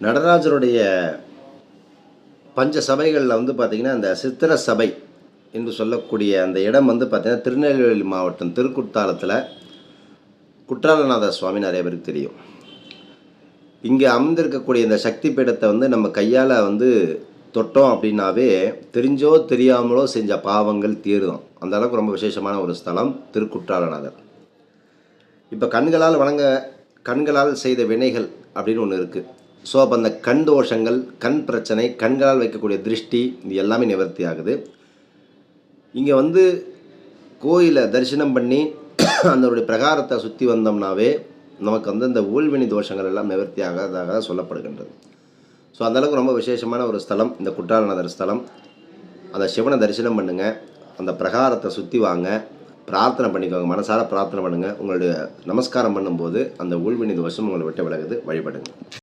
நடராஜருடைய பஞ்ச சபைகளில் வந்து பார்த்திங்கன்னா அந்த சித்திர சபை என்று சொல்லக்கூடிய அந்த இடம் வந்து பார்த்திங்கன்னா திருநெல்வேலி மாவட்டம் திருக்குற்றாலத்தில் குற்றாலநாத சுவாமி நிறைய பேருக்கு தெரியும். இங்கே அமர்ந்திருக்கக்கூடிய இந்த சக்தி பீடத்தை வந்து நம்ம கையால் வந்து தொட்டோம் அப்படின்னாவே தெரிஞ்சோ தெரியாமலோ செஞ்ச பாவங்கள் தீரும். அந்த அளவுக்கு ரொம்ப விசேஷமான ஒரு ஸ்தலம் திருக்குற்றாலநாதர். இப்போ கண்களால் செய்த வினைகள் அப்படின்னு ஒன்று இருக்குது. ஸோ அப்போ அந்த கண் தோஷங்கள், கண் பிரச்சனை, கண்களால் வைக்கக்கூடிய திருஷ்டி, இது எல்லாமே நிவர்த்தி ஆகுது. இங்கே வந்து கோயிலை தரிசனம் பண்ணி அதனுடைய பிரகாரத்தை சுற்றி வந்தோம்னாவே நமக்கு வந்து இந்த ஊழ்வினி தோஷங்கள் எல்லாம் நிவர்த்தி ஆகாததாக சொல்லப்படுகின்றது. ஸோ அந்தளவுக்கு ரொம்ப விசேஷமான ஒரு ஸ்தலம் இந்த குற்றாலநாதர் ஸ்தலம். அந்த சிவனை தரிசனம் பண்ணுங்கள், அந்த பிரகாரத்தை சுற்றி வாங்க, பிரார்த்தனை பண்ணிக்கோங்க, மனசார பிரார்த்தனை பண்ணுங்கள். உங்களுடைய நமஸ்காரம் பண்ணும்போது அந்த ஊழ்வினி தோஷம் உங்களை விட்டு விலகுது. வழிபடுங்க.